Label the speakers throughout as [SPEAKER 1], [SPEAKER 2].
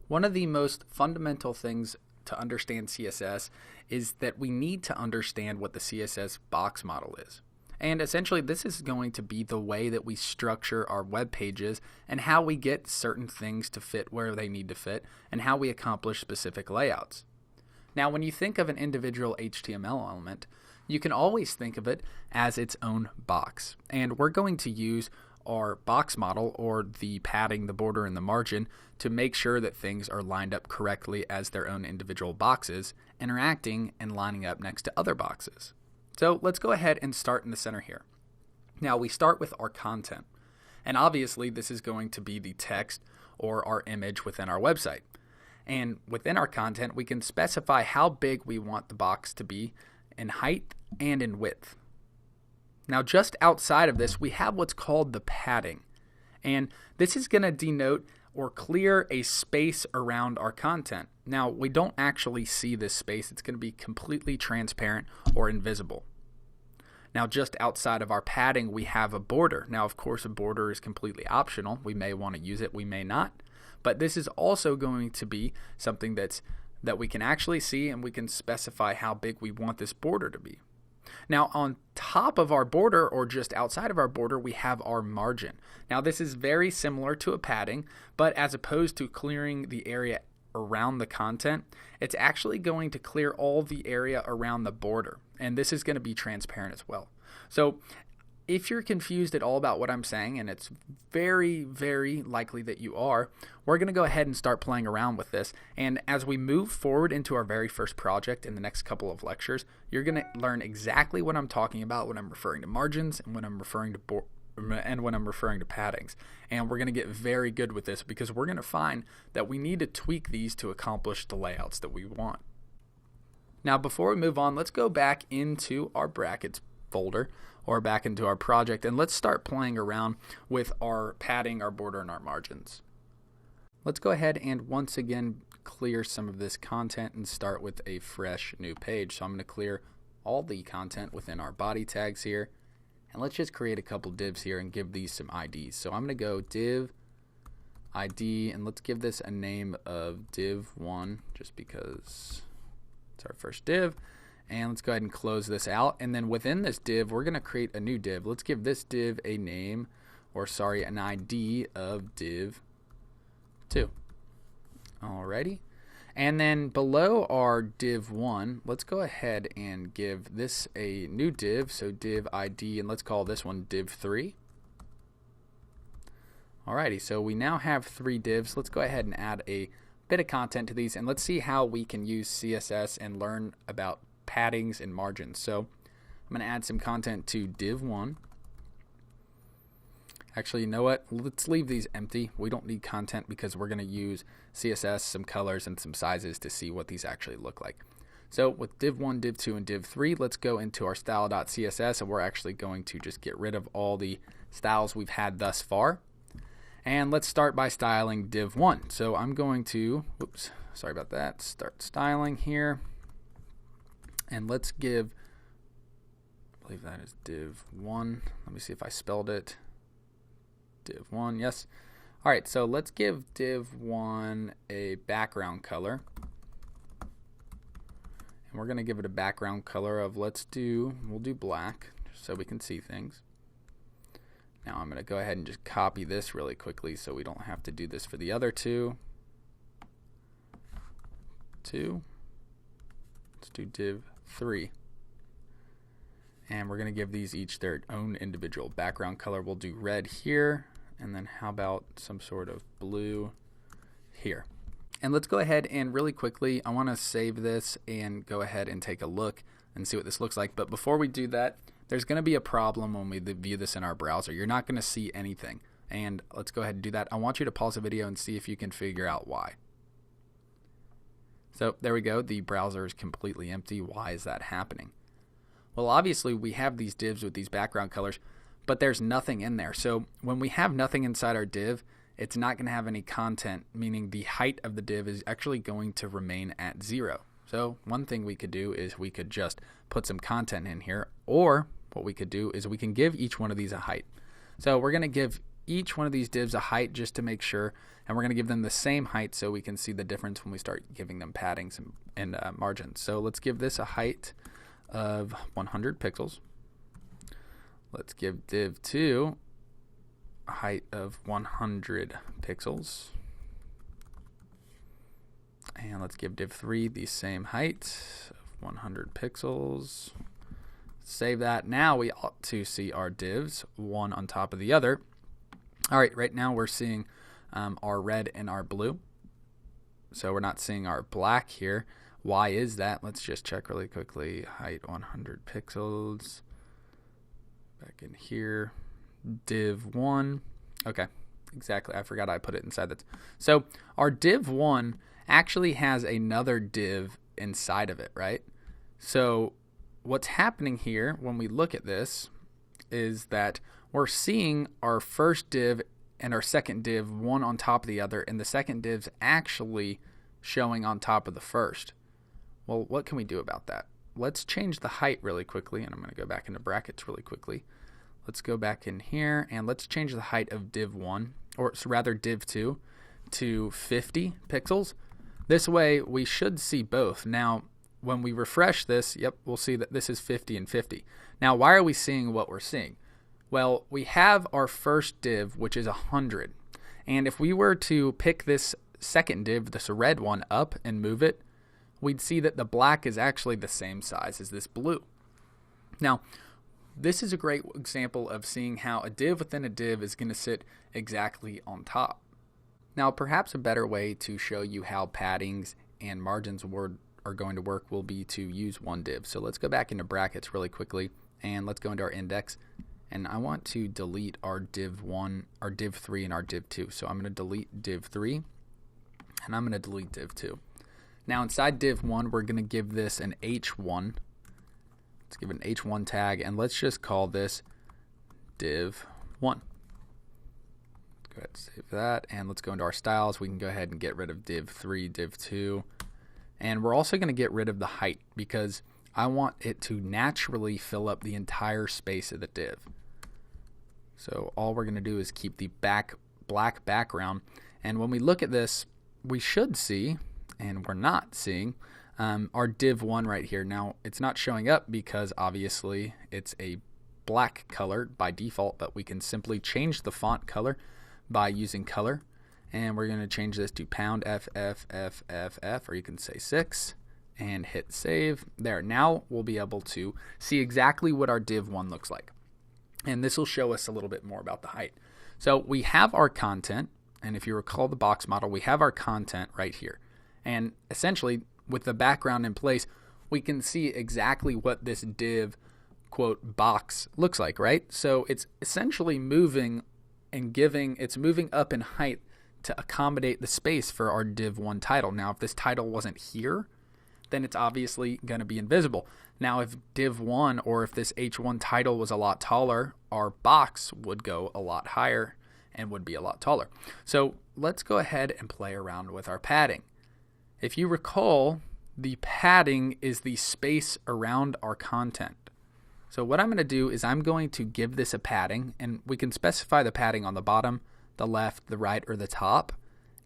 [SPEAKER 1] One of the most fundamental things to understand CSS is that we need to understand what the CSS box model is. And essentially this is going to be the way that we structure our web pages and how we get certain things to fit where they need to fit and how we accomplish specific layouts. Now when you think of an individual HTML element, you can always think of it as its own box. And we're going to use our box model, or the padding, the border, and the margin, to make sure that things are lined up correctly as their own individual boxes, interacting and lining up next to other boxes. So let's go ahead and start in the center here. Now we start with our content, and obviously this is going to be the text or our image within our website. And within our content we can specify how big we want the box to be in height and in width. Now just outside of this we have what's called the padding, and this is going to denote or clear a space around our content. Now we don't actually see this space, it's going to be completely transparent or invisible. Now just outside of our padding we have a border. Now of course a border is completely optional, we may want to use it, we may not, but this is also going to be something that we can actually see, and we can specify how big we want this border to be. Now on top of our border, or just outside of our border, we have our margin. Now this is very similar to a padding, but as opposed to clearing the area around the content, it's actually going to clear all the area around the border, and this is going to be transparent as well. So if you're confused at all about what I'm saying, and it's very, very likely that you are, we're going to go ahead and start playing around with this. And as we move forward into our very first project in the next couple of lectures, you're going to learn exactly what I'm talking about when I'm referring to margins and when I'm referring to paddings. And we're going to get very good with this because we're going to find that we need to tweak these to accomplish the layouts that we want. Now before we move on, let's go back into our brackets folder, or back into our project, and let's start playing around with our padding, our border, and our margins. Let's go ahead and once again clear some of this content and start with a fresh new page. So I'm going to clear all the content within our body tags here, and let's just create a couple divs here and give these some IDs. So I'm going to go div ID, and let's give this a name of div1 just because it's our first div. And let's go ahead and close this out, and then within this div we're going to create a new div. Let's give this div a name, or sorry, an ID of div2. Alrighty, and then below our div1 let's go ahead and give this a new div, so div ID, and let's call this one div3. Alrighty, so we now have 3 divs. Let's go ahead and add a bit of content to these, and let's see how we can use CSS and learn about paddings and margins. So I'm going to add some content to div1. Actually, you know what? Let's leave these empty. We don't need content because we're going to use CSS, some colors, and some sizes to see what these actually look like. So with div1, div2, and div3, let's go into our style.css, and we're actually going to just get rid of all the styles we've had thus far. And let's start by styling div1. So I'm going to, oops, sorry about that, start styling here. And let's give, I believe that is div1. Let me see if I spelled it. Div1, yes. Alright, so let's give div1 a background color. And we're going to give it a background color of, we'll do black, so we can see things. Now I'm going to go ahead and just copy this really quickly so we don't have to do this for the other two. Let's do div3, and we're going to give these each their own individual background color. We'll do red here, and then how about some sort of blue here. And let's go ahead and really quickly, I want to save this and go ahead and take a look and see what this looks like. But before we do that, there's going to be a problem when we view this in our browser. You're not going to see anything, and let's go ahead and do that. I want you to pause the video and see if you can figure out why. So there we go, the browser is completely empty. Why is that happening? Well, obviously we have these divs with these background colors, but there's nothing in there. So when we have nothing inside our div, it's not going to have any content, meaning the height of the div is actually going to remain at 0. So one thing we could do is we could just put some content in here, or what we could do is we can give each one of these a height. So we're going to give each one of these divs a height just to make sure, and we're going to give them the same height so we can see the difference when we start giving them paddings and margins. So let's give this a height of 100 pixels. Let's give div 2 a height of 100 pixels. And let's give div 3 the same height of 100 pixels. Save that. Now we ought to see our divs one on top of the other. All right, right now we're seeing our red and our blue. So we're not seeing our black here. Why is that? Let's just check really quickly. Height 100 pixels. Back in here. Div 1. Okay, exactly. I forgot I put it inside that. So our div 1 actually has another div inside of it, right? So what's happening here when we look at this is that we're seeing our first div and our second div one on top of the other, and the second div's actually showing on top of the first. Well, what can we do about that? Let's change the height really quickly, and I'm going to go back into brackets really quickly. Let's go back in here, and let's change the height of div 1, or rather div 2, to 50 pixels. This way, we should see both. Now, when we refresh this, yep, we'll see that this is 50 and 50. Now, why are we seeing what we're seeing? Well, we have our first div, which is 100. And if we were to pick this second div, this red one, up and move it, we'd see that the black is actually the same size as this blue. Now, this is a great example of seeing how a div within a div is going to sit exactly on top. Now, perhaps a better way to show you how paddings and margins are going to work will be to use one div. So let's go back into brackets really quickly, and let's go into our index. And I want to delete our div 1, our div 3, and our div 2. So I'm going to delete div 3, and I'm going to delete div 2. Now inside div 1, we're going to give this an h1. Let's give it an h1 tag, and let's just call this div 1. Let's go ahead and save that, and let's go into our styles. We can go ahead and get rid of div 3, div 2. And we're also going to get rid of the height because I want it to naturally fill up the entire space of the div. So all we're going to do is keep the black background. And when we look at this, we should see, and we're not seeing, our div 1 right here. Now, it's not showing up because obviously it's a black color by default, but we can simply change the font color by using color. And we're going to change this to pound FFFFF, or you can say 6, and hit save. There, now we'll be able to see exactly what our div 1 looks like. And this will show us a little bit more about the height. So we have our content, and if you recall the box model, we have our content right here. And essentially, with the background in place, we can see exactly what this div, quote, box looks like, right? So it's essentially moving and it's moving up in height to accommodate the space for our div 1 title. Now, if this title wasn't here, then it's obviously going to be invisible. Now, if div 1 or if this h1 title was a lot taller, our box would go a lot higher and would be a lot taller. So let's go ahead and play around with our padding. If you recall, the padding is the space around our content. So what I'm going to do is I'm going to give this a padding, and we can specify the padding on the bottom, the left, the right, or the top,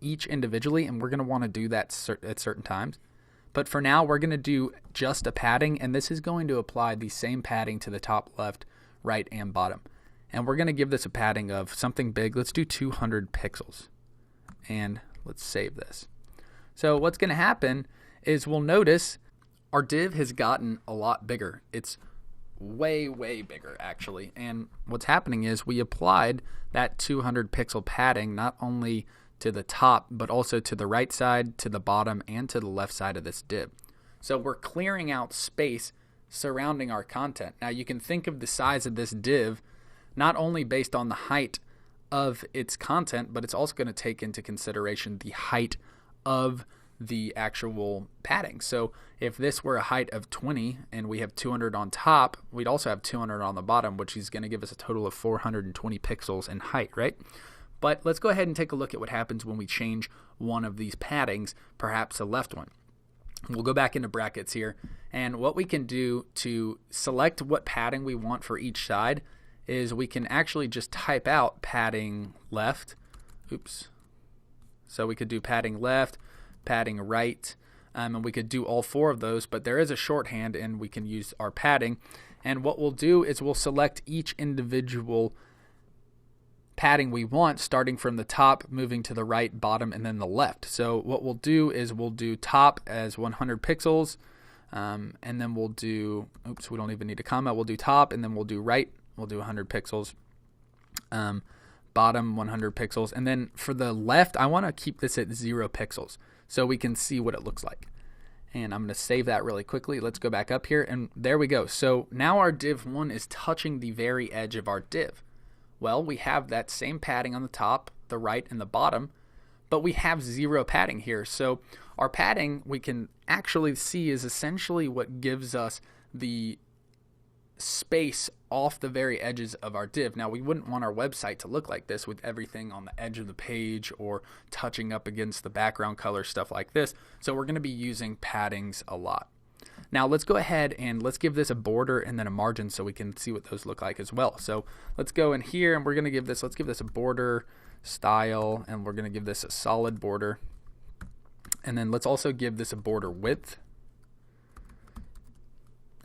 [SPEAKER 1] each individually, and we're going to want to do that at certain times. But for now, we're going to do just a padding, and this is going to apply the same padding to the top, left, right, and bottom. And we're going to give this a padding of something big. Let's do 200 pixels. And let's save this. So what's going to happen is we'll notice our div has gotten a lot bigger. It's way, way bigger, actually. And what's happening is we applied that 200 pixel padding not only to the top, but also to the right side, to the bottom, and to the left side of this div. So we're clearing out space surrounding our content. Now you can think of the size of this div not only based on the height of its content, but it's also going to take into consideration the height of the actual padding. So if this were a height of 20 and we have 200 on top, we'd also have 200 on the bottom, which is going to give us a total of 420 pixels in height, right? But let's go ahead and take a look at what happens when we change one of these paddings, perhaps a left one. We'll go back into brackets here, and what we can do to select what padding we want for each side is we can actually just type out padding left. Oops. So we could do padding left, padding right, and we could do all 4 of those, but there is a shorthand and we can use our padding. And what we'll do is we'll select each individual padding we want, starting from the top, moving to the right, bottom, and then the left. So what we'll do is we'll do top as 100 pixels, and then we'll do, oops, we don't even need a comma, we'll do top, and then we'll do right, we'll do 100 pixels, bottom 100 pixels, and then for the left, I want to keep this at 0 pixels so we can see what it looks like. And I'm going to save that really quickly. Let's go back up here, and there we go. So now our div 1 is touching the very edge of our div. Well, we have that same padding on the top, the right, and the bottom, but we have 0 padding here. So our padding, we can actually see, is essentially what gives us the space off the very edges of our div. Now, we wouldn't want our website to look like this with everything on the edge of the page or touching up against the background color, stuff like this. So we're going to be using paddings a lot. Now let's go ahead and let's give this a border and then a margin so we can see what those look like as well. So let's go in here and we're going to give this, let's give this a border style, and we're going to give this a solid border. And then let's also give this a border width.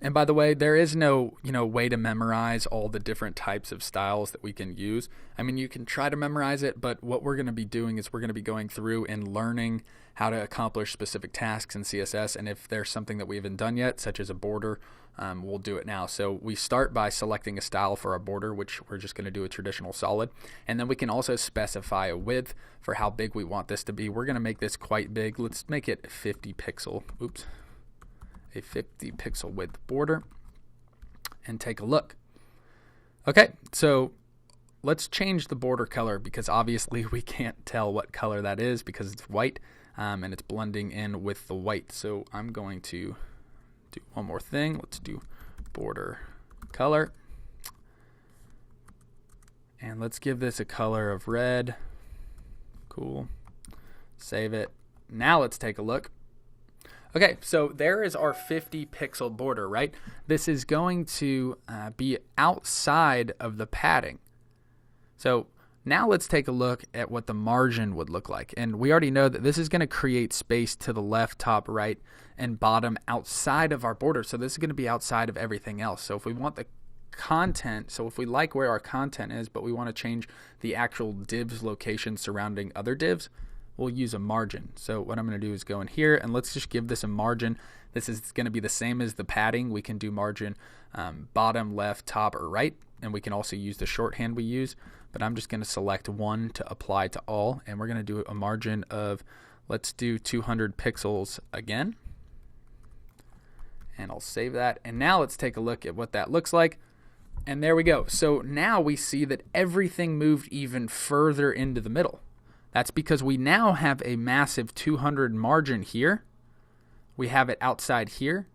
[SPEAKER 1] And by the way, there is no, way to memorize all the different types of styles that we can use. I mean, you can try to memorize it, but what we're going to be doing is we're going to be going through and learning how to accomplish specific tasks in CSS. And if there's something that we haven't done yet, such as a border, we'll do it now. So we start by selecting a style for our border, which we're just going to do a traditional solid. And then we can also specify a width for how big we want this to be. We're going to make this quite big. Let's make it 50 pixel. Oops. A 50 pixel width border, and take a look. Okay, so let's change the border color because obviously we can't tell what color that is because it's white, and it's blending in with the white. So I'm going to do one more thing. Let's do border color, and let's give this a color of red. Cool. Save it. Now let's take a look. Okay, so there is our 50 pixel border, right? This is going to be outside of the padding. So now let's take a look at what the margin would look like. And we already know that this is going to create space to the left, top, right, and bottom outside of our border. So this is going to be outside of everything else. So if we want the content, so if we like where our content is, but we want to change the actual divs location surrounding other divs, we'll use a margin. So what I'm going to do is go in here and let's just give this a margin. This is going to be the same as the padding. We can do margin bottom, left, top, or right, and we can also use the shorthand we use, but I'm just going to select 1 to apply to all, and we're going to do a margin of, let's do 200 pixels again, and I'll save that. And now let's take a look at what that looks like. And there we go. So now we see that everything moved even further into the middle. That's because we now have a massive 200 margin here. We have it outside here.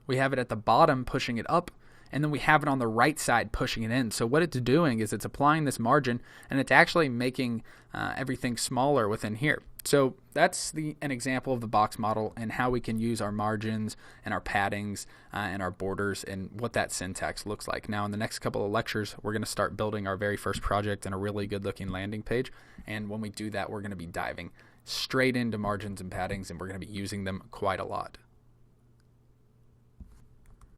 [SPEAKER 1] We have it at the bottom pushing it up. And then we have it on the right side pushing it in. So what it's doing is it's applying this margin and it's actually making everything smaller within here. So that's an example of the box model and how we can use our margins and our paddings and our borders and what that syntax looks like. Now in the next couple of lectures, we're going to start building our very first project and a really good looking landing page. And when we do that, we're going to be diving straight into margins and paddings, and we're going to be using them quite a lot.